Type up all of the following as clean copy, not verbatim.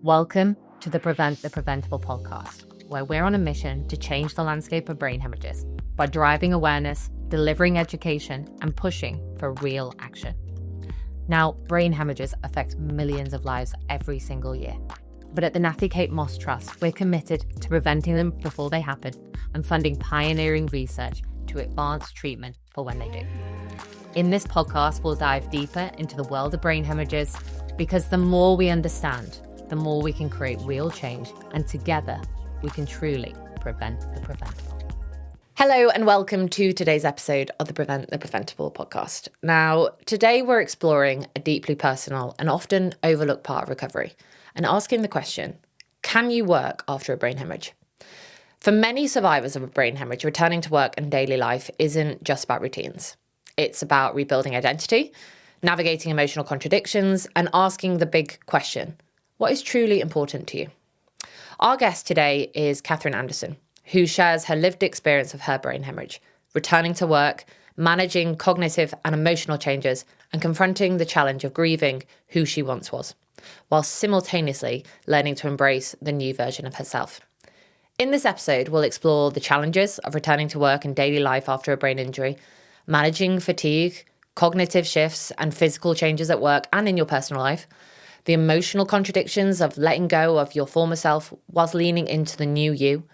Welcome to the Prevent the Preventable podcast, where we're on a mission to change the landscape of brain hemorrhages by driving awareness, delivering education, and pushing for real action. Now, brain hemorrhages affect millions of lives every single year. But at the Natty Kate Moss Trust, we're committed to preventing them before they happen and funding pioneering research to advance treatment for when they do. In this podcast, we'll dive deeper into the world of brain hemorrhages because the more we understand, the more we can create real change, and together we can truly prevent the preventable. Hello and welcome to today's episode of the Prevent the Preventable podcast. Now, today we're exploring a deeply personal and often overlooked part of recovery and asking the question, can you work after a brain hemorrhage? For many survivors of a brain hemorrhage, returning to work and daily life isn't just about routines. It's about rebuilding identity, navigating emotional contradictions, and asking the big question, what is truly important to you? Our guest today is Catherine Anderson, who shares her lived experience of her brain hemorrhage, returning to work, managing cognitive and emotional changes, and confronting the challenge of grieving who she once was, while simultaneously learning to embrace the new version of herself. In this episode, we'll explore the challenges of returning to work and daily life after a brain injury, managing fatigue, cognitive shifts, and physical changes at work and in your personal life, the emotional contradictions of letting go of your former self whilst leaning into the new you.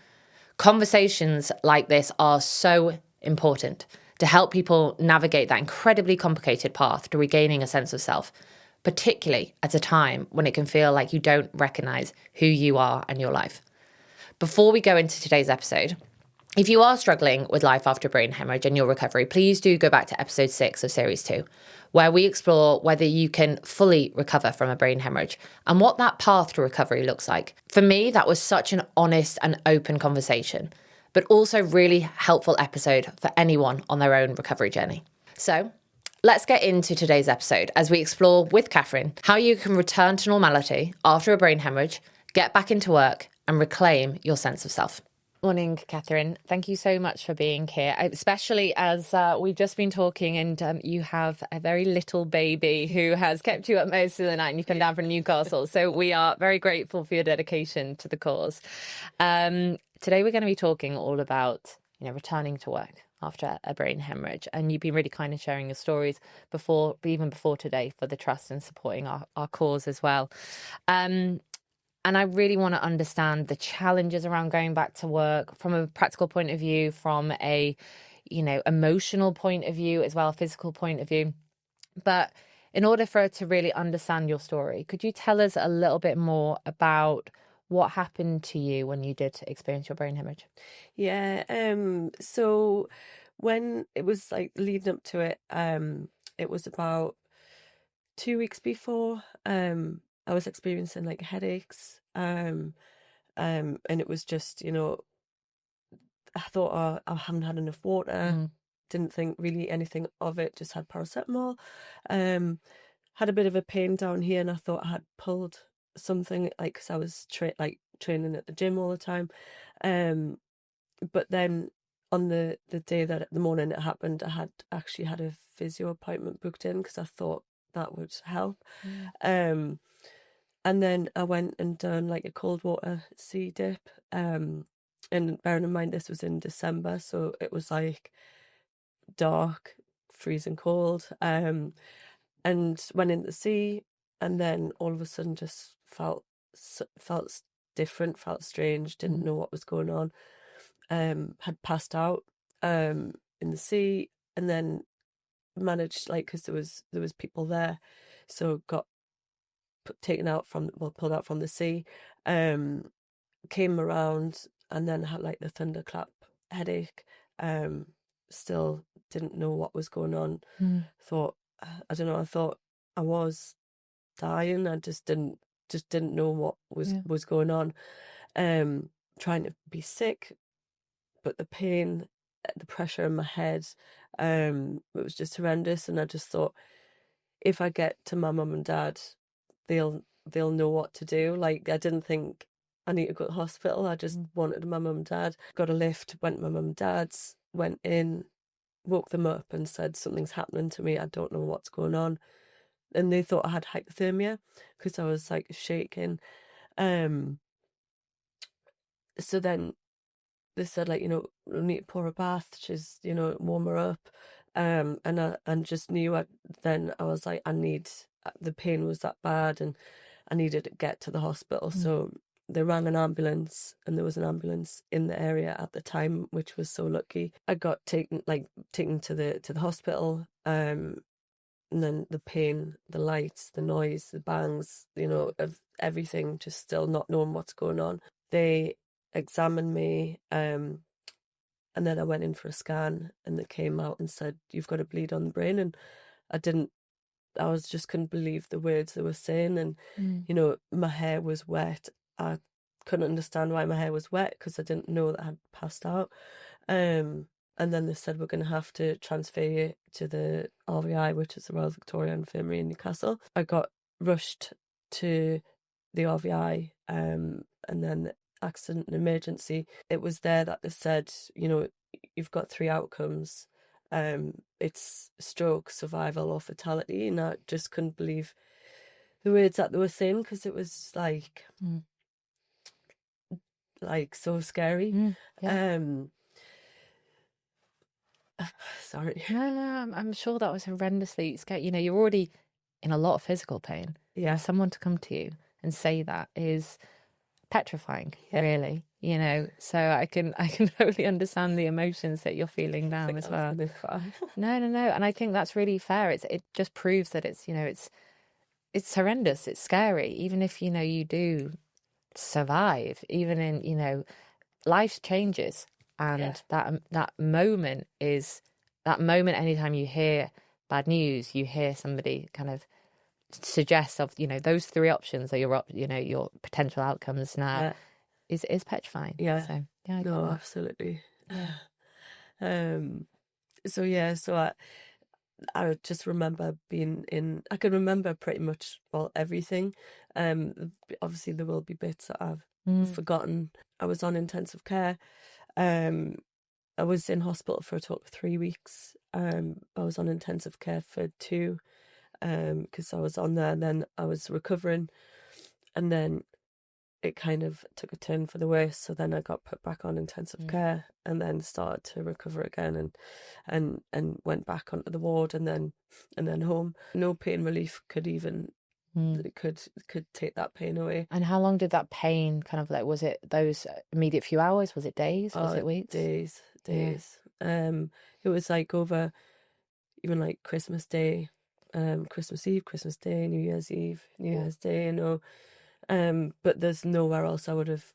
Conversations like this are so important to help people navigate that incredibly complicated path to regaining a sense of self, particularly at a time when it can feel like you don't recognize who you are and your life. Before we go into today's episode, if you are struggling with life after brain hemorrhage and your recovery, please do go back to episode 6 of series 2, where we explore whether you can fully recover from a brain hemorrhage and what that path to recovery looks like. For me, that was such an honest and open conversation, but also really helpful episode for anyone on their own recovery journey. So let's get into today's episode as we explore with Catherine how you can return to normality after a brain hemorrhage, get back into work, and reclaim your sense of self. Morning, Catherine. Thank you so much for being here, especially as we've just been talking and you have a very little baby who has kept you up most of the night and you've come down from Newcastle. So we are very grateful for your dedication to the cause. Today we're going to be talking all about, returning to work after a brain hemorrhage. And you've been really kind of sharing your stories even before today for the trust and supporting our cause as well. And I really want to understand the challenges around going back to work from a practical point of view, from a, emotional point of view as well, a physical point of view. But in order for us to really understand your story, could you tell us a little bit more about what happened to you when you did experience your brain hemorrhage? Yeah. So when it was like leading up to it, it was about 2 weeks before, I was experiencing like headaches, and it was just, I thought, oh, I haven't had enough water. Didn't think really anything of it. Just had paracetamol. Had a bit of a pain down here, and I thought I had pulled something, like because I was training at the gym all the time. But then on the day that the morning it happened, I had actually had a physio appointment booked in because I thought that would help. And then I went and done like a cold water sea dip. And bearing in mind this was in December, so it was like dark, freezing cold. And went in the sea, and then all of a sudden just felt different, felt strange, didn't know what was going on. Had passed out in the sea, and then managed, like, because there was people there, so got pulled out from the sea, came around, and then had like the thunderclap headache. Still didn't know what was going on. Thought, I don't know, I thought I was dying. I just didn't know what was going on. Trying to be sick, but the pain, the pressure in my head, it was just horrendous. And I just thought, if I get to my mum and dad, they'll know what to do. Like, I didn't think I need to go to the hospital. I just wanted my mum and dad. Got a lift, went to my mum and dad's, went in, woke them up and said, something's happening to me. I don't know what's going on. And they thought I had hypothermia because I was like shaking. So then they said, like, we need to pour a bath, she's, warm her up. And just knew then I was like, the pain was that bad and I needed to get to the hospital. So they rang an ambulance, and there was an ambulance in the area at the time, which was so lucky. I got taken to the hospital. And then the pain, the lights, the noise, the bangs, of everything, just still not knowing what's going on. They examined me, and then I went in for a scan, and they came out and said, "You've got a bleed on the brain." And just couldn't believe the words they were saying. And my hair was wet. I couldn't understand why my hair was wet, because I didn't know that I had passed out. And then they said, "We're going to have to transfer you to the RVI, which is the Royal Victoria Infirmary in Newcastle." I got rushed to the RVI, and then the accident and emergency. It was there that they said, "You've got 3 outcomes. It's stroke, survival, or fatality." And I just couldn't believe the words that they were saying, because it was like so scary. Yeah. Sorry. No, I'm sure that was horrendously scary. You're already in a lot of physical pain. Yeah. Someone to come to you and say that is petrifying, really. So I can totally understand the emotions that you're feeling now as well. No, and I think that's really fair. It just proves that it's horrendous. It's scary, even if you do survive. Even in life changes. And that moment anytime you hear bad news, you hear somebody kind of suggest of, those 3 options are your potential outcomes now, is petrifying. Yeah. So, no, absolutely. Yeah. So I just remember I can remember pretty much, well, everything. Obviously there will be bits that I've forgotten. I was on intensive care. I was in hospital for a total of 3 weeks. I was on intensive care for 2, because I was on there, and then I was recovering, and then it kind of took a turn for the worse. So then I got put back on intensive care, and then started to recover again, and went back onto the ward, and then home. No pain relief could even could take that pain away. And how long did that pain kind of was it those immediate few hours? Was it days? Was it weeks? Days. It was like over even like Christmas Day, Christmas Eve, Christmas Day, New Year's Eve, New Year's Day, but there's nowhere else I would have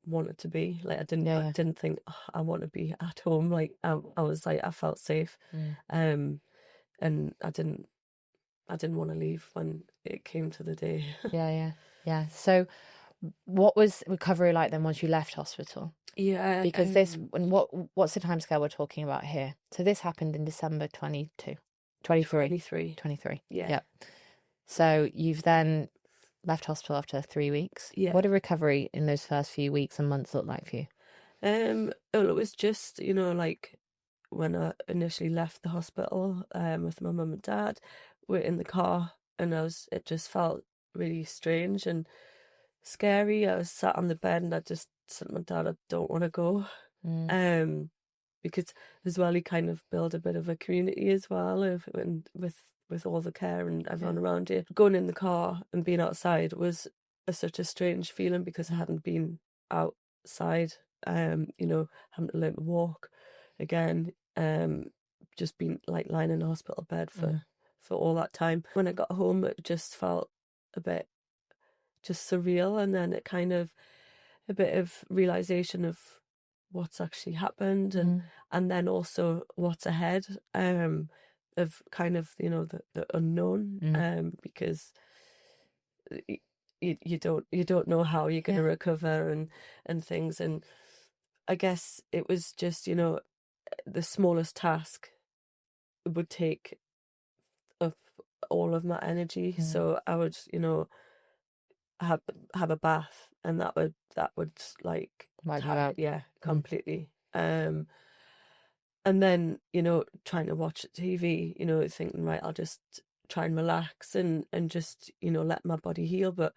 wanted to be. Like I didn't think, "Oh, I want to be at home." Like I was like, I felt safe. And I didn't want to leave when it came to the day. Yeah. So what was recovery like then once you left hospital? Yeah. Because what's the timescale we're talking about here? So this happened in December 23. 23. Yeah. So you've then left hospital after 3 weeks. Yeah. What did recovery in those first few weeks and months look like for you? Well, it was just, like when I initially left the hospital, with my mum and dad, we're in the car, and it just felt really strange and scary. I was sat on the bed, and I just said to my dad, "I don't want to go." Because as well, he kind of built a bit of a community as well with all the care and everyone around you. Going in the car and being outside was such a strange feeling, because I hadn't been outside, having to learn to walk again, just been like lying in a hospital bed for all that time. When I got home, it just felt a bit just surreal, and then it kind of a bit of realization of what's actually happened, and then what's ahead, of kind of the unknown, because you don't know how you're going to recover and things. And I guess it was just the smallest task would take up all of my energy. So I would have a bath, and that would like Wipe you out. completely. And then trying to watch TV, thinking, right, I'll just try and relax and just let my body heal. But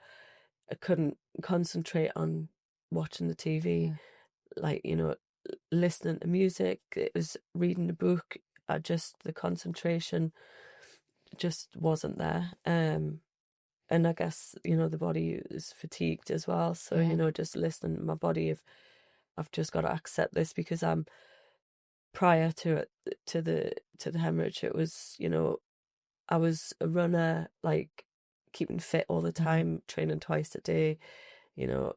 I couldn't concentrate on watching the TV, like, you know, listening to music. It was reading a book. The concentration just wasn't there. And I guess, you know, the body is fatigued as well. So, you know, just listening to my body, I've just got to accept this, because I'm prior to it, to the hemorrhage, it was, you know, I was a runner, like keeping fit all the time, training twice a day, you know,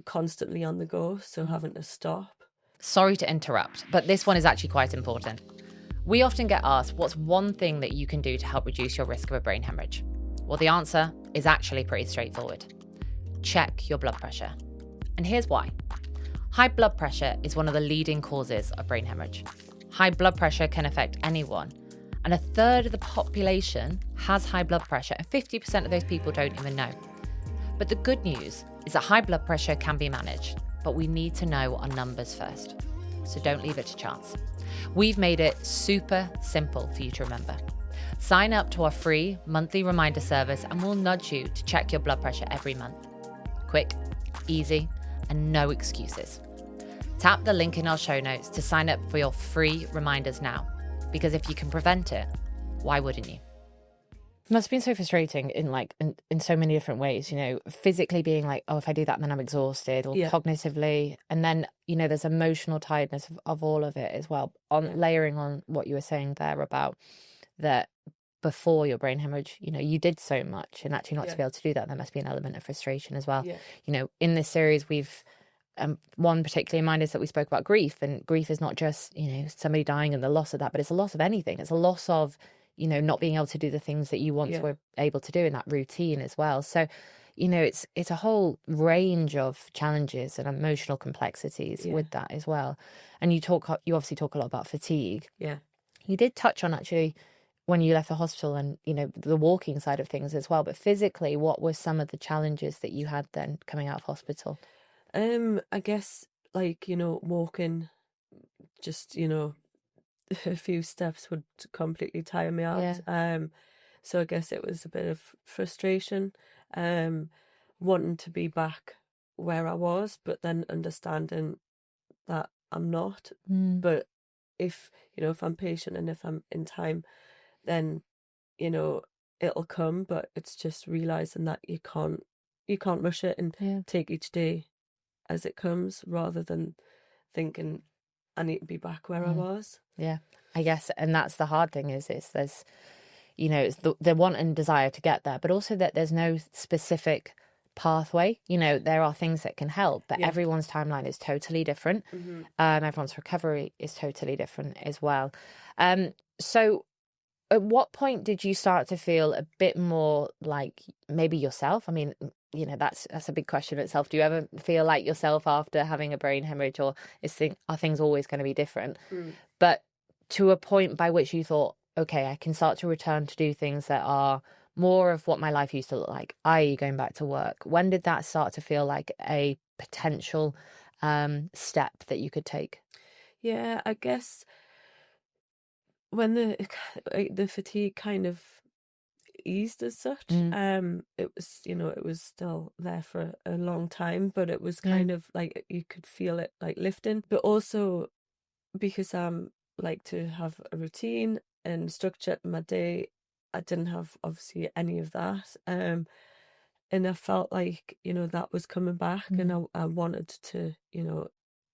constantly on the go, so having to stop. Sorry to interrupt, but this one is actually quite important. We often get asked, what's one thing that you can do to help reduce your risk of a brain hemorrhage? Well, the answer is actually pretty straightforward. Check your blood pressure. And here's why. High blood pressure is one of the leading causes of brain hemorrhage. High blood pressure can affect anyone, and a third of the population has high blood pressure, and 50% of those people don't even know. But the good news is that high blood pressure can be managed, but we need to know our numbers first. So don't leave it to chance. We've made it super simple for you to remember. Sign up to our free monthly reminder service and we'll nudge you to check your blood pressure every month. Quick, easy, and no excuses. Tap the link in our show notes to sign up for your free reminders now, because if you can prevent it, why wouldn't you? It must have been so frustrating in so many different ways, you know, physically being like, oh, if I do that, then I'm exhausted, or cognitively. And then, you know, there's emotional tiredness of all of it as well. Layering on what you were saying there about that before your brain hemorrhage, you know, you did so much, and actually not to be able to do that, there must be an element of frustration as well. You know, in this series, we've one particularly in mind is that we spoke about grief, and grief is not just, you know, somebody dying and the loss of that, but it's a loss of anything. It's a loss of, you know, not being able to do the things that you once were able to do in that routine as well. So, you know, it's a whole range of challenges and emotional complexities with that as well. And you obviously talk a lot about fatigue. Yeah. You did touch on actually when you left the hospital and, you know, the walking side of things as well. But physically, what were some of the challenges that you had then coming out of hospital? I guess, like, you know, walking, just, you know, a few steps would completely tire me out. So I guess it was a bit of frustration, wanting to be back where I was, but then understanding that I'm not. But if, you know, if I'm patient and if I'm in time, then, you know, it'll come. But it's just realizing that you can't rush it, and take each day as it comes, rather than thinking I need to be back where I was. Yeah, I guess, and that's the hard thing is there's, you know, it's the want and desire to get there, but also that there's no specific pathway. You know, there are things that can help, but everyone's timeline is totally different. Everyone's recovery is totally different as well. So at what point did you start to feel a bit more like maybe yourself? I mean, you know, that's a big question itself. Do you ever feel like yourself after having a brain hemorrhage, or are things always going to be different? But to a point by which you thought, okay, I can start to return to do things that are more of what my life used to look like, i.e. going back to work. When did that start to feel like a potential step that you could take? Yeah, I guess when the fatigue kind of eased as such, it was, you know, it was still there for a long time, but it was kind of like you could feel it like lifting. But also because I'm like to have a routine and structure in my day, I didn't have obviously any of that. And I felt like, you know, that was coming back, and I wanted to, you know,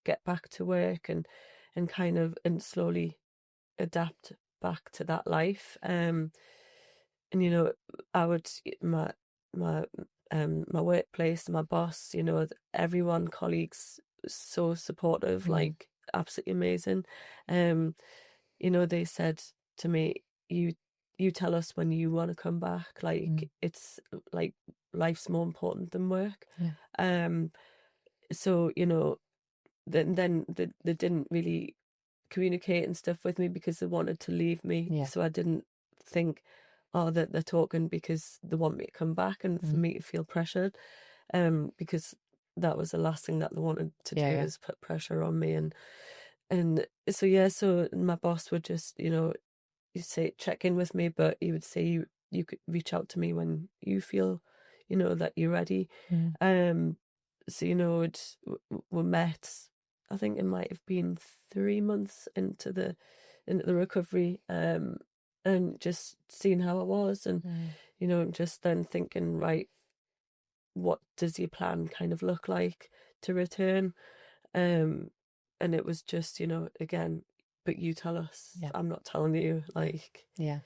get back to work and kind of and slowly adapt back to that life. And you know, I would my workplace, my boss, you know, everyone, colleagues, so supportive, like absolutely amazing. You know, they said to me, you tell us when you want to come back, like it's like life's more important than work. So, you know, then they didn't really communicate and stuff with me because they wanted to leave me. So I didn't think, oh, that they're talking because they want me to come back and for me to feel pressured. Because that was the last thing that they wanted to do, is put pressure on me. And so my boss would just, you know, you say check in with me, but he would say you could reach out to me when you feel you know, that you're ready. So, you know, we met, I think it might have been 3 months into the recovery, and just seeing how I was, and you know, just then thinking, right, what does your plan kind of look like to return? And it was just, you know, again, but you tell us. Yeah. I'm not telling you, like. Yeah.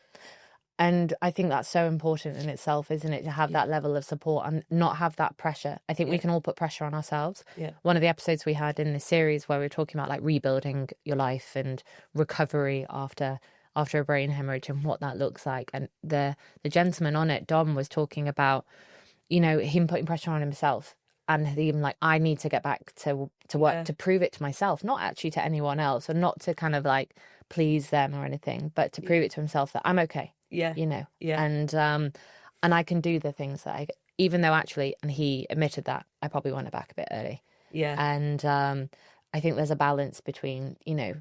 And I think that's so important in itself, isn't it? To have that level of support and not have that pressure. I think we can all put pressure on ourselves. Yeah. One of the episodes we had in this series where we were talking about like rebuilding your life and recovery after a brain hemorrhage and what that looks like. And the gentleman on it, Dom, was talking about, you know, him putting pressure on himself and him like, I need to get back to work to prove it to myself, not actually to anyone else, and not to kind of like please them or anything, but to prove it to himself that I'm okay. Yeah. You know. Yeah. And I can do the things that even though actually, and he admitted that I probably went back a bit early. Yeah. And I think there's a balance between, you know,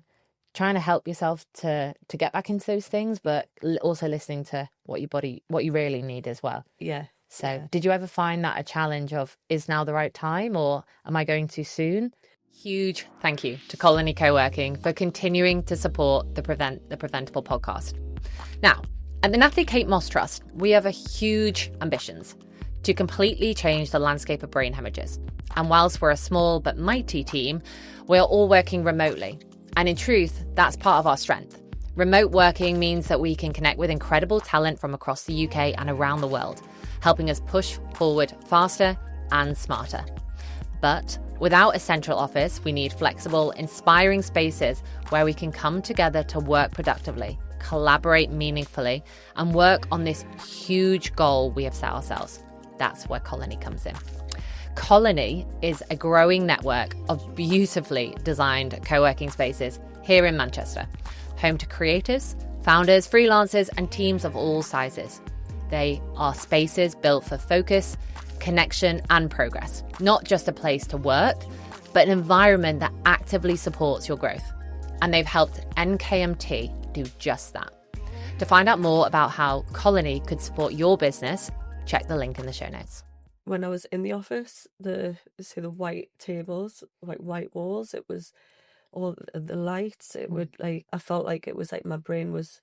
trying to help yourself to get back into those things, but also listening to what you really need as well. Yeah. So did you ever find that a challenge of, is now the right time or am I going too soon? Huge thank you to Colony Co-working for continuing to support the Preventable podcast. Now, at the Natalie Kate Moss Trust, we have a huge ambitions to completely change the landscape of brain hemorrhages. And whilst we're a small but mighty team, we're all working remotely. And in truth, that's part of our strength. Remote working means that we can connect with incredible talent from across the UK and around the world, helping us push forward faster and smarter. But without a central office, we need flexible, inspiring spaces where we can come together to work productively, collaborate meaningfully, and work on this huge goal we have set ourselves. That's where Colony comes in. Colony is a growing network of beautifully designed co-working spaces here in Manchester, home to creatives, founders, freelancers, and teams of all sizes. They are spaces built for focus, connection, and progress, not just a place to work, but an environment that actively supports your growth. And they've helped NKMT do just that. To find out more about how Colony could support your business, check the link in the show notes. When I was in the office, the white tables, like white walls, it was all the lights. It would like, I felt like it was like my brain was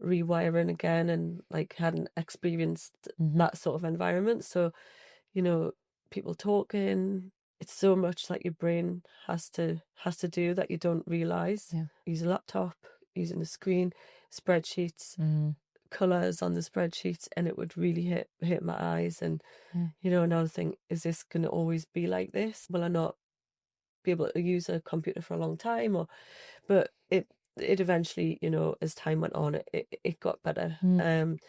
rewiring again, and like hadn't experienced that sort of environment. So, you know, people talking, it's so much like your brain has to do that you don't realize. Use a laptop, using a screen, spreadsheets, colors on the spreadsheets, and it would really hit my eyes. And you know, another thing, is this going to always be like this? Will I not be able to use a computer for a long time? Or but it eventually, you know, as time went on, it got better. And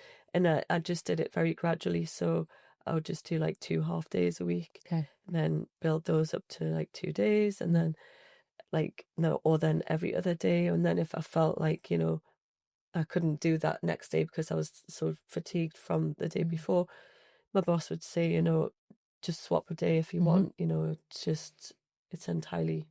I just did it very gradually. So I would just do like 2 half days a week, and then build those up to like 2 days, and then like no, or then every other day. And then if I felt like, you know, I couldn't do that next day because I was sort of fatigued from the day before, my boss would say, you know, just swap a day if you want. You know, it's entirely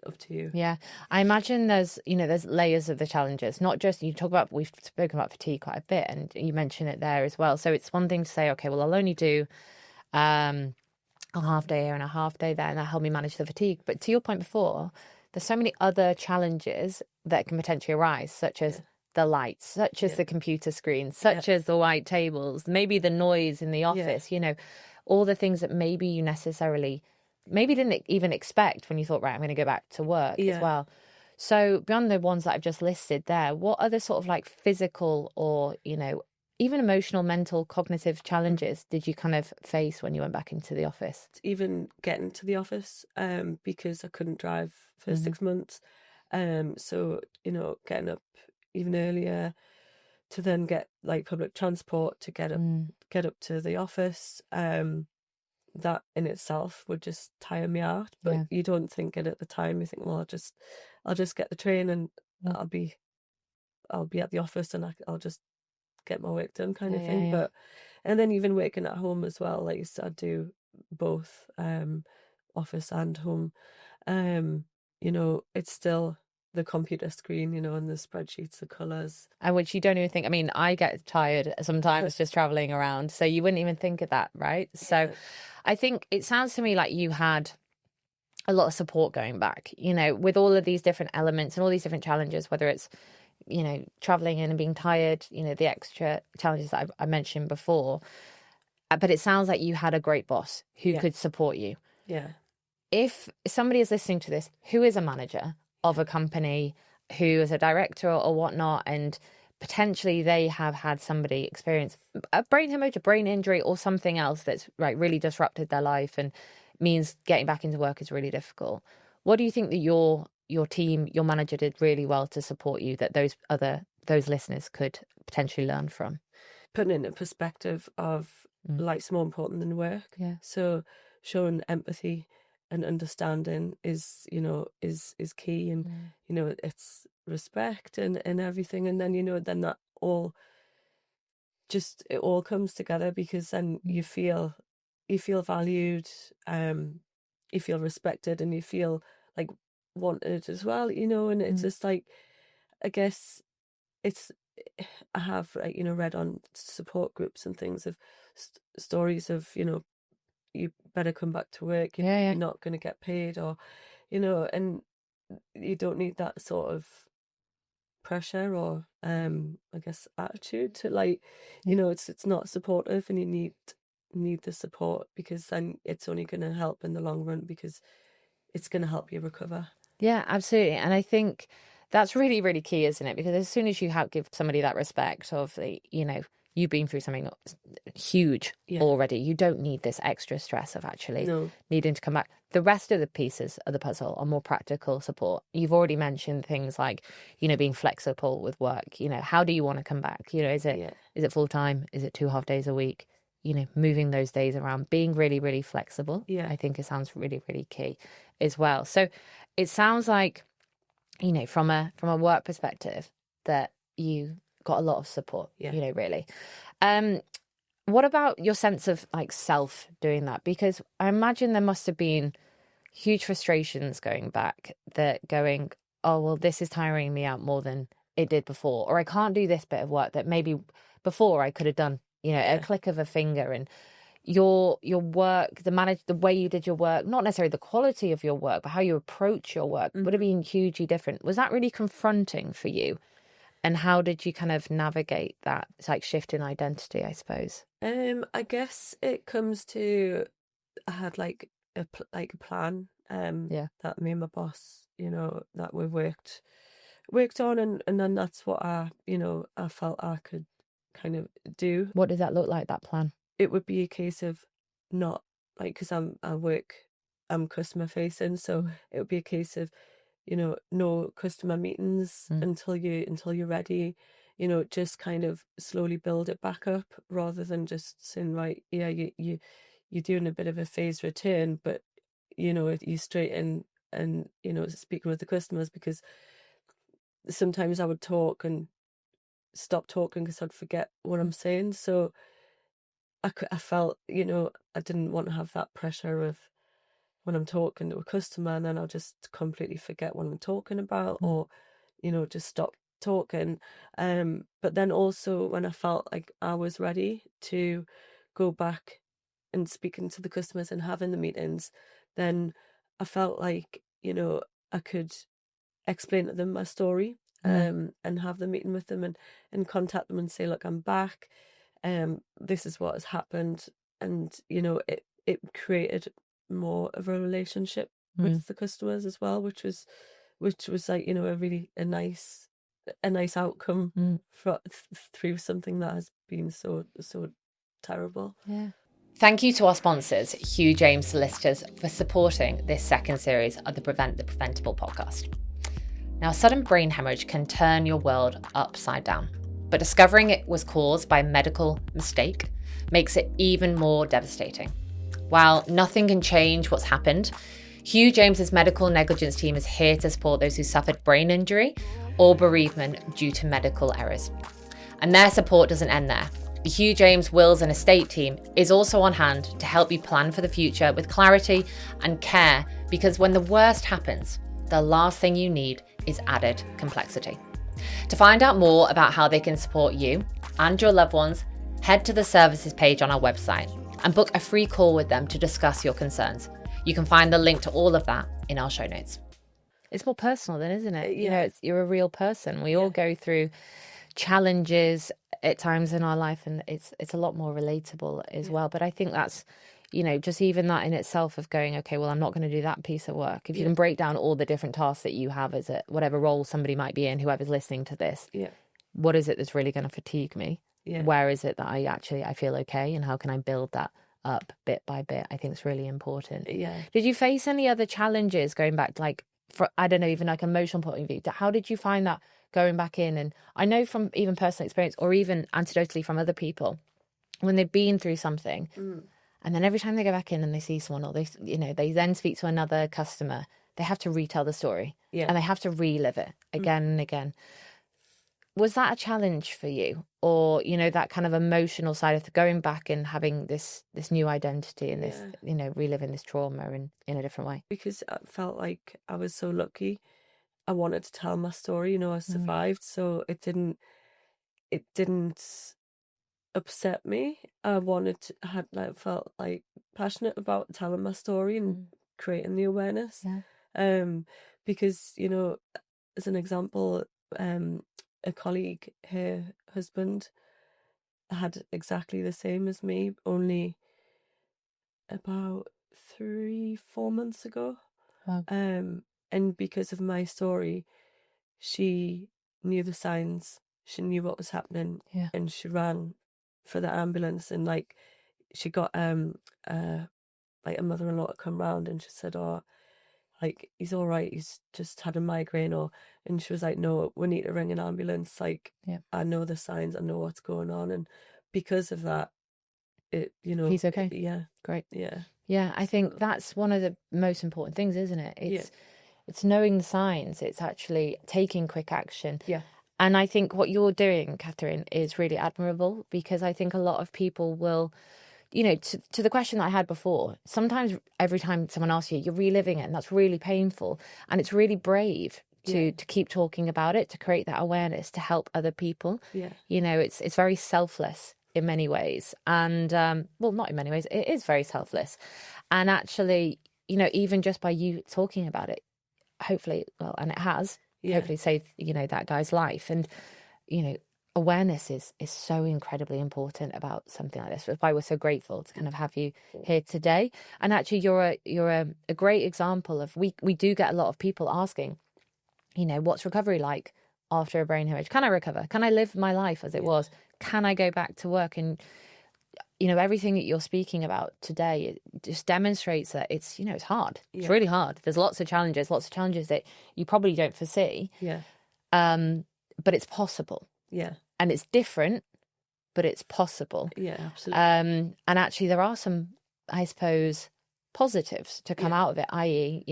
up to you. Yeah, I imagine there's layers of the challenges. Not just, we've spoken about fatigue quite a bit, and you mentioned it there as well. So it's one thing to say, okay, well, I'll only do a half day here and a half day there, and that'll help me manage the fatigue. But to your point before, there's so many other challenges that can potentially arise, such as the lights, such as the computer screens, such as the white tables, maybe the noise in the office, you know, all the things that maybe you necessarily didn't even expect when you thought, right, I'm going to go back to work as well. So beyond the ones that I've just listed there, what other sort of like physical or, you know, even emotional, mental, cognitive challenges did you kind of face when you went back into the office? Even getting to the office, because I couldn't drive for 6 months. So, you know, getting up even earlier to then get like public transport to get up to the office. That in itself would just tire me out. But you don't think it at the time. You think, well, I'll just get the train, and I'll be at the office, and I'll just get my work done, kind of thing. But and then even working at home as well, like I do both office and home. You know, it's still the computer screen, you know, and the spreadsheets, the colours. And which you don't even think, I mean, I get tired sometimes just traveling around, so you wouldn't even think of that, right? So I think it sounds to me like you had a lot of support going back, you know, with all of these different elements and all these different challenges, whether it's, you know, traveling in and being tired, you know, the extra challenges that I mentioned before. But it sounds like you had a great boss who could support you. Yeah. If somebody is listening to this, who is a manager of a company, who is a director or whatnot, and potentially they have had somebody experience a brain hemorrhage, a brain injury, or something else that's really disrupted their life and means getting back into work is really difficult. What do you think that your team, your manager did really well to support you that those listeners could potentially learn from? Putting it in a perspective of life's more important than work. Yeah. So showing empathy and understanding is key, and you know, it's respect and everything, and then, you know, then that all just, it all comes together, because then you feel valued, you feel respected, and you feel like wanted as well, you know. And it's just like, I guess it's, I have, like, you know, read on support groups and things of stories of, you know, you better come back to work, you're not going to get paid, or, you know, and you don't need that sort of pressure or I guess attitude to, like, you know, it's not supportive, and you need the support, because then it's only going to help in the long run, because it's going to help you recover. Yeah, absolutely. And I think that's really, really key, isn't it? Because as soon as you give somebody that respect of the, you know, you've been through something huge already, you don't need this extra stress of actually needing to come back. The rest of the pieces of the puzzle are more practical support. You've already mentioned things like, you know, being flexible with work. You know, how do you want to come back? You know, is it full time? Is it 2 half days a week? You know, moving those days around, being really, really flexible. I think it sounds really, really key as well. So it sounds like, you know, from a work perspective, that you got a lot of support, you know, really. What about your sense of like self doing that? Because I imagine there must have been huge frustrations going back, that going, oh, well, this is tiring me out more than it did before, or I can't do this bit of work that maybe before I could have done, you know, a click of a finger. And your work, the way you did your work, not necessarily the quality of your work, but how you approach your work would have been hugely different. Was that really confronting for you? And how did you kind of navigate that? It's like shift in identity, I suppose. I guess it comes to, I had like a plan that me and my boss, you know, that we worked on, and then that's what I felt I could kind of do. What did that look like, that plan? It would be a case of not, like, because I'm customer facing, so it would be a case of, you know, no customer meetings until you're ready, you know, just kind of slowly build it back up, rather than just saying, right, you're doing a bit of a phased return, but, you know, you straight in and, you know, speaking with the customers, because sometimes I would talk and stop talking because I'd forget what I'm saying. So I felt, you know, I didn't want to have that pressure of when I'm talking to a customer, and then I'll just completely forget what I'm talking about, or, you know, just stop talking. But then also when I felt like I was ready to go back and speaking to the customers and having the meetings, then I felt like, you know, I could explain to them my story, and have the meeting with them, and contact them and say, look, I'm back. This is what has happened, and, you know, it created more of a relationship with the customers as well, which was like, you know, a nice outcome through something that has been so terrible. Thank you to our sponsors, Hugh James Solicitors, for supporting this second series of the Prevent the Preventable podcast. Now, sudden brain hemorrhage can turn your world upside down, but discovering it was caused by a medical mistake makes it even more devastating. While nothing can change what's happened, Hugh James's medical negligence team is here to support those who suffered brain injury or bereavement due to medical errors. And their support doesn't end there. The Hugh James Wills and Estate team is also on hand to help you plan for the future with clarity and care, because when the worst happens, the last thing you need is added complexity. To find out more about how they can support you and your loved ones, head to the services page on our website and book a free call with them to discuss your concerns. You can find the link to all of that in our show notes. It's more personal then, isn't it? You know, you're a real person. We all go through challenges at times in our life, and it's a lot more relatable as well. But I think that's, you know, just even that in itself of going, okay, well, I'm not going to do that piece of work. If you can break down all the different tasks that you have as whatever role somebody might be in, whoever's listening to this, what is it that's really going to fatigue me? Where is it that I feel okay, and how can I build that up bit by bit? I think it's really important. Did you face any other challenges going back, like, for, I don't know, even like emotional point of view? How did you find that going back in? And I know from even personal experience, or even anecdotally from other people, when they've been through something, and then every time they go back in and they see someone, or they then speak to another customer, they have to retell the story, and they have to relive it again and again. Was that a challenge for you, or that kind of emotional side of going back and having this new identity and this reliving this trauma in a different way? Because I felt like I was so lucky. I wanted to tell my story. I survived, so it didn't upset me. I felt like passionate about telling my story and creating the awareness. Because as an example, a colleague, her husband had exactly the same as me, only about 3-4 months ago. Wow. And because of my story, she knew the signs, she knew what was happening, and she ran for the ambulance, and like she got like a mother-in-law to come round, and she said, "Oh, like, he's all right, he's just had a migraine," and she was like, "No, we need to ring an ambulance, like, I know the signs, I know what's going on." And because of that, he's okay. Great. I think that's one of the most important things, isn't it? It's knowing the signs. It's actually taking quick action. And I think what you're doing, Catherine, is really admirable, because I think a lot of people will, to the question that I had before, sometimes every time someone asks you, you're reliving it, and that's really painful. And it's really brave to keep talking about it, to create that awareness, to help other people. It's very selfless in many ways. And, well, not in many ways, it is very selfless. And actually, even just by you talking about it, hopefully, well, and it has, hopefully saved, that guy's life. And, awareness is so incredibly important about something like this. That's why we're so grateful to kind of have you here today. And actually, you're a great example of, we do get a lot of people asking, what's recovery like after a brain hemorrhage? Can I recover? Can I live my life as it was? Can I go back to work? And everything that you're speaking about today, it just demonstrates that it's hard. It's really hard. There's lots of challenges that you probably don't foresee. But it's possible. And it's different, but it's possible. Absolutely. And actually, there are some, I suppose, positives to come out of it, i.e.,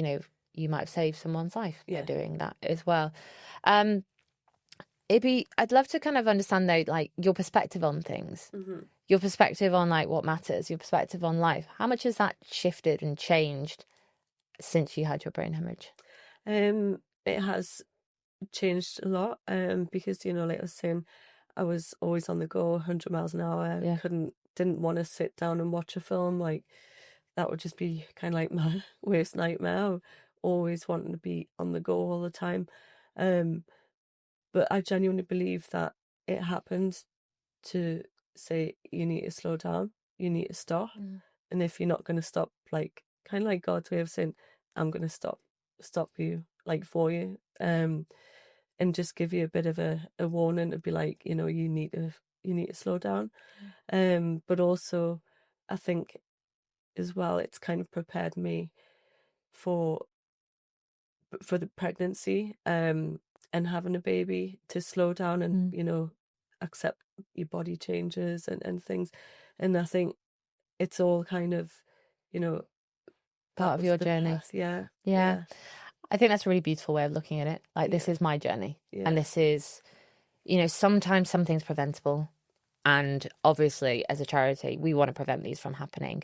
you might have saved someone's life by doing that as well. I'd love to kind of understand, though, like, your perspective on things, your perspective on, like, what matters, your perspective on life. How much has that shifted and changed since you had your brain hemorrhage? It has changed a lot, because, like I was saying, I was always on the go, 100 miles an hour. Didn't want to sit down and watch a film. Like, that would just be kind of like my worst nightmare. Always wanting to be on the go all the time. But I genuinely believe that it happened to say, you need to slow down, you need to stop. And if you're not going to stop, like, kind of like God's way of saying, I'm going to stop you, like, for you, and just give you a bit of a warning to be like, you need to slow down. But also, I think as well, it's kind of prepared me for the pregnancy, and having a baby, to slow down and accept your body changes and things. And I think it's all kind of part of your journey. Path. Yeah. I think that's a really beautiful way of looking at it. Like, this is my journey, and this is, sometimes something's preventable, and obviously as a charity we want to prevent these from happening.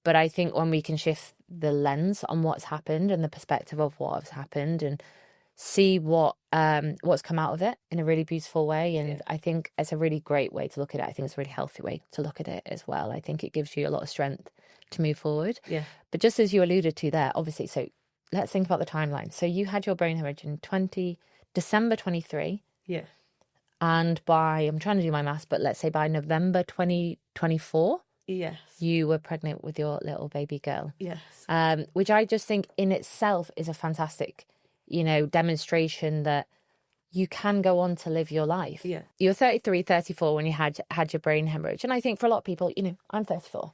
But I think when we can shift the lens on what's happened and the perspective of what has happened and see what's come out of it in a really beautiful way. And I think it's a really great way to look at it. I think it's a really healthy way to look at it as well. I think it gives you a lot of strength to move forward. Yeah. But just as you alluded to there, obviously, so let's think about the timeline. So you had your brain hemorrhage in December 23. Yeah. And I'm trying to do my maths, but let's say by November 2024. Yes. You were pregnant with your little baby girl. Yes. Which I just think in itself is a fantastic, demonstration that you can go on to live your life. Yeah. You were 33, 34 when you had your brain hemorrhage. And I think for a lot of people, I'm 34.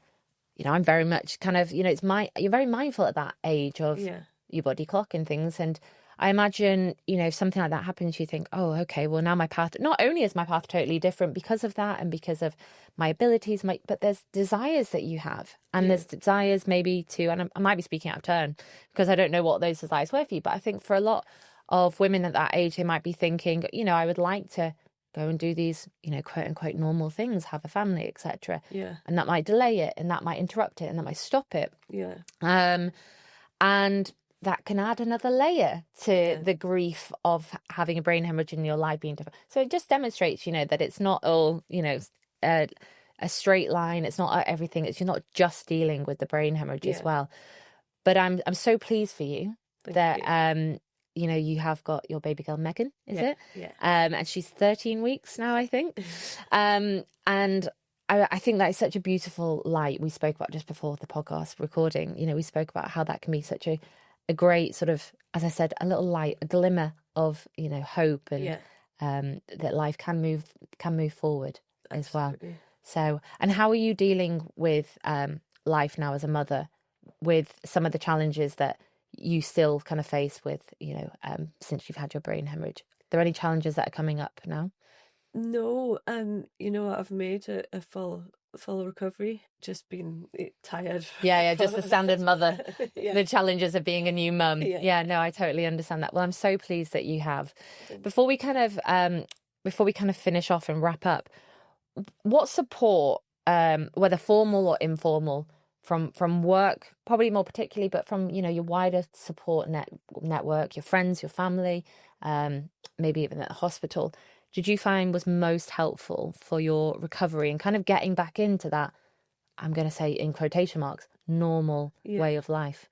I'm very much kind of, you're very mindful at that age of your body clock and things. And I imagine, if something like that happens, you think, oh, okay, well, now my path, not only is my path totally different because of that and because of my abilities, but there's desires that you have. And there's desires maybe and I might be speaking out of turn because I don't know what those desires were for you. But I think for a lot of women at that age, they might be thinking, I would like to go and do these, quote unquote, normal things, have a family, etc. Yeah. And that might delay it and that might interrupt it and that might stop it. Yeah. And that can add another layer to the grief of having a brain hemorrhage in your life being different. So it just demonstrates, that it's not all, a straight line. It's not everything. You're not just dealing with the brain hemorrhage as well. But I'm so pleased for you that you have got your baby girl Megan, is it? Yeah. And she's 13 weeks now, I think. And I think that is such a beautiful light. We spoke about just before the podcast recording. We spoke about how that can be such a great sort of, as I said, a little light, a glimmer of hope and that life can move forward as well. So, and how are you dealing with life now as a mother, with some of the challenges that you still kind of face with since you've had your brain hemorrhage? Are there any challenges that are coming up now? No, I've made a full recovery, just been tired. Yeah, just the standard mother, the challenges of being a new mum. Yeah, no, I totally understand that. Well, I'm so pleased that you have. Before we kind of finish off and wrap up, what support, whether formal or informal, from work, probably more particularly, but from your wider support network, your friends, your family, maybe even at the hospital, did you find was most helpful for your recovery and kind of getting back into that, I'm going to say in quotation marks, normal way of life?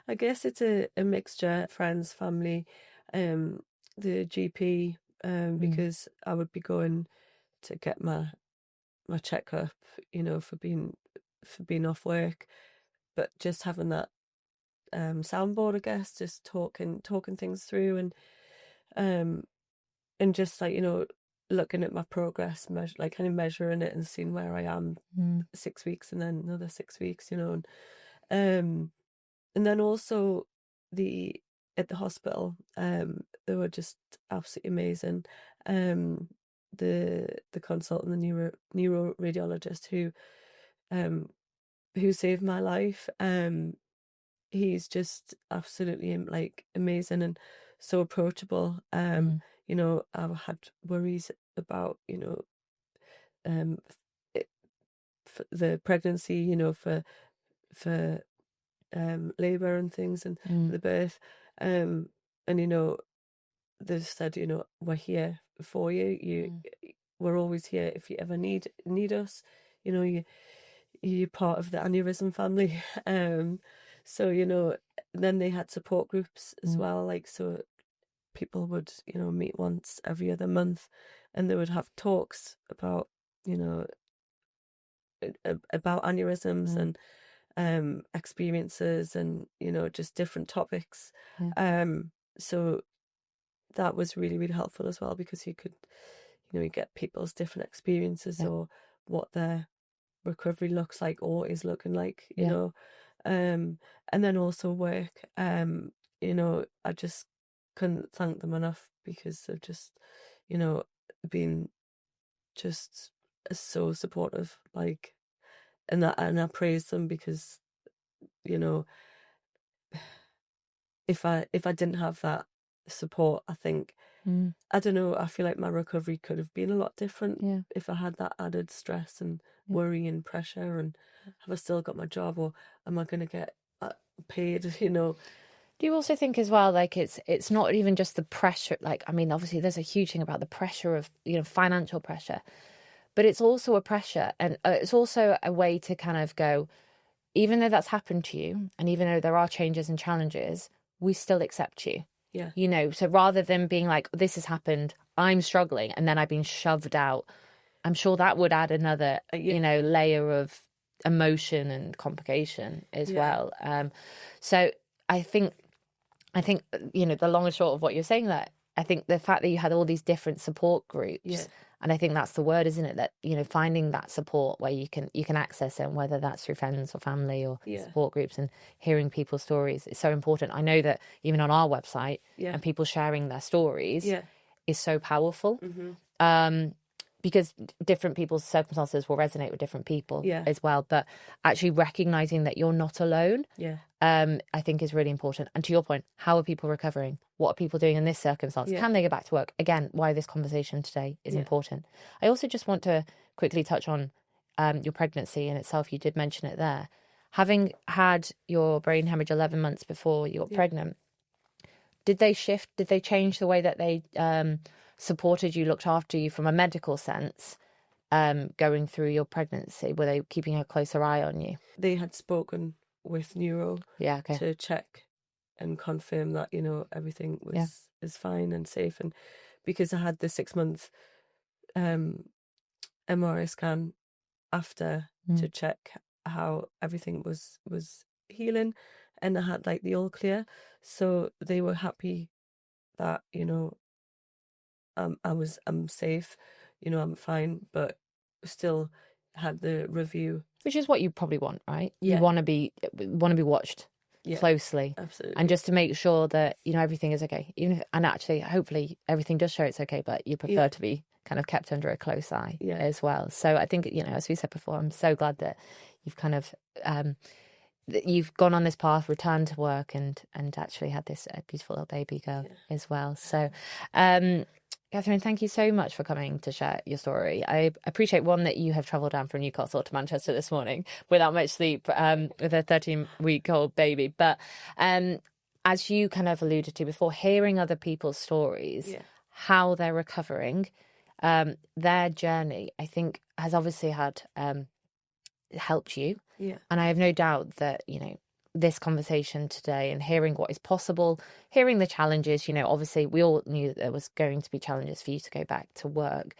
I guess it's a mixture, friends, family, the GP, because I would be going to get my checkup, for being off work, but just having that soundboard, I guess, just talking things through and just like, looking at my progress, kind of measuring it and seeing where I am 6 weeks and then another 6 weeks, and then also at the hospital, they were just absolutely amazing. The consultant, the neuro radiologist who saved my life, he's just absolutely amazing and so approachable. I had worries about the pregnancy, for labor and things and the birth, and they've said, we're here for you. We're always here if you ever need us. You're part of the aneurysm family. So then they had support groups as well, so people would meet once every other month, and they would have talks about about aneurysms and experiences and just different topics. So that was really, really helpful as well, because you could you get people's different experiences or what their recovery looks like or is looking like, and then also work. I just couldn't thank them enough, because they've just been just so supportive, and I praise them, because if I didn't have that support, I think I don't know, I feel like my recovery could have been a lot different if I had that added stress and worry and pressure, and have I still got my job, or am I going to get paid, you know? Do you also think as well, like it's not even just the pressure, like, I mean, obviously there's a huge thing about the pressure of, you know, financial pressure, but it's also a pressure, and it's also a way to kind of go, even though that's happened to you, and even though there are changes and challenges, we still accept you. Yeah. You know, so rather than being like, this has happened, I'm struggling, and then I've been shoved out, I'm sure that would add another, you know, layer of emotion and complication as well. So I think, you know, the long and short of what you're saying, that I think the fact that you had all these different support groups, and I think that's the word, isn't it? That, you know, finding that support where you can access it, whether that's through friends or family or support groups, and hearing people's stories is so important. I know that even on our website, and people sharing their stories is so powerful. Because different people's circumstances will resonate with different people as well. But actually recognizing that you're not alone, I think is really important. And to your point, how are people recovering? What are people doing in this circumstance? Can they get back to work? Again, why this conversation today is important. I also just want to quickly touch on your pregnancy in itself. You did mention it there. Having had your brain hemorrhage 11 months before you got pregnant, did they shift? Did they change the way that they supported you, looked after you from a medical sense, going through your pregnancy? Were they keeping a closer eye on you? They had spoken with neuro to check and confirm that, you know, everything was is fine and safe. And because I had the 6-month MRI scan after to check how everything was healing, and I had like the all clear, so they were happy that, you know, I'm safe, you know, I'm fine, but still had the review, which is what you probably want, right? You want to be watched closely, absolutely, and just to make sure that, you know, everything is okay. Even if, and actually, hopefully, everything does show it's okay, but you prefer to be kind of kept under a close eye as well. So I think, you know, as we said before, I'm so glad that you've kind of that you've gone on this path, returned to work, and actually had this beautiful little baby girl as well. So Catherine, thank you so much for coming to share your story. I appreciate, one, that you have travelled down from Newcastle to Manchester this morning without much sleep, with a 13-week-old baby. But as you kind of alluded to before, hearing other people's stories, how they're recovering, their journey, I think, has obviously had helped you. And I have no doubt that, you know, this conversation today and hearing what is possible, hearing the challenges, you know, obviously we all knew that there was going to be challenges for you to go back to work.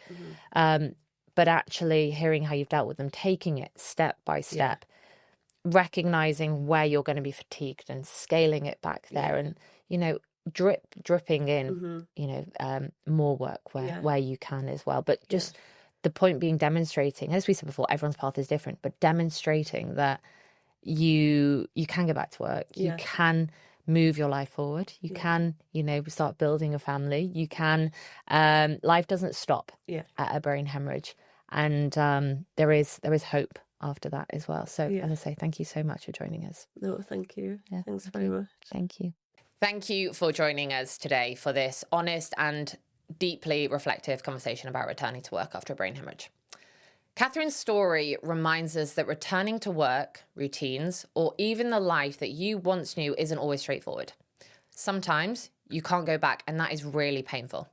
But actually hearing how you've dealt with them, taking it step by step, recognizing where you're going to be fatigued and scaling it back there, and, you know, dripping in, you know, more work where you can as well. But just the point being, demonstrating, as we said before, everyone's path is different, but demonstrating that you can go back to work, you can move your life forward, you can, you know, start building a family, you can, life doesn't stop at a brain hemorrhage, and there is hope after that as well. So as I say, thank you so much for joining us. No, thank you. Thanks very much. Thank you. Thank you for joining us today for this honest and deeply reflective conversation about returning to work after a brain hemorrhage. Catherine's story reminds us that returning to work, routines, or even the life that you once knew isn't always straightforward. Sometimes you can't go back, and that is really painful.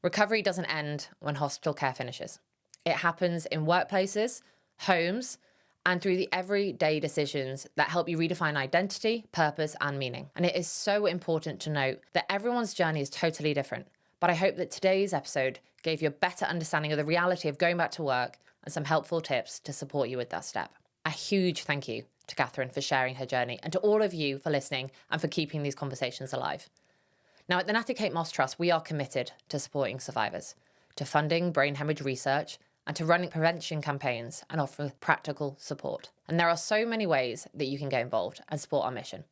Recovery doesn't end when hospital care finishes. It happens in workplaces, homes, and through the everyday decisions that help you redefine identity, purpose, and meaning. And it is so important to note that everyone's journey is totally different. But I hope that today's episode gave you a better understanding of the reality of going back to work and some helpful tips to support you with that step. A huge thank you to Catherine for sharing her journey, and to all of you for listening and for keeping these conversations alive. Now, at the Natty Kate Moss Trust, we are committed to supporting survivors, to funding brain hemorrhage research, and to running prevention campaigns and offer practical support. And there are so many ways that you can get involved and support our mission,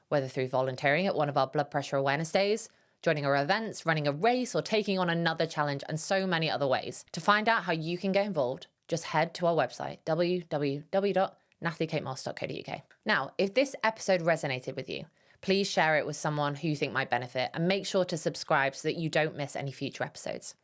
whether through volunteering at one of our blood pressure awareness days, joining our events, running a race, or taking on another challenge, and so many other ways. To find out how you can get involved, just head to our website, www.natalykatemos.co.uk. Now, if this episode resonated with you, please share it with someone who you think might benefit, and make sure to subscribe so that you don't miss any future episodes.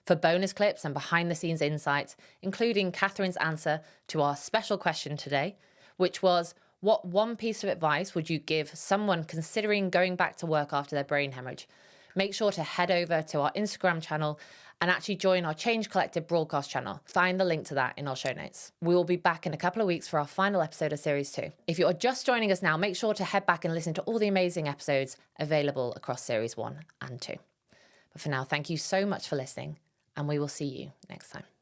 For bonus clips and behind the scenes insights, including Catherine's answer to our special question today, which was, what one piece of advice would you give someone considering going back to work after their brain hemorrhage? Make sure to head over to our Instagram channel and actually join our Change Collective broadcast channel. Find the link to that in our show notes. We will be back in a couple of weeks for our final episode of Series 2. If you're just joining us now, make sure to head back and listen to all the amazing episodes available across Series 1 and 2. But for now, thank you so much for listening, and we will see you next time.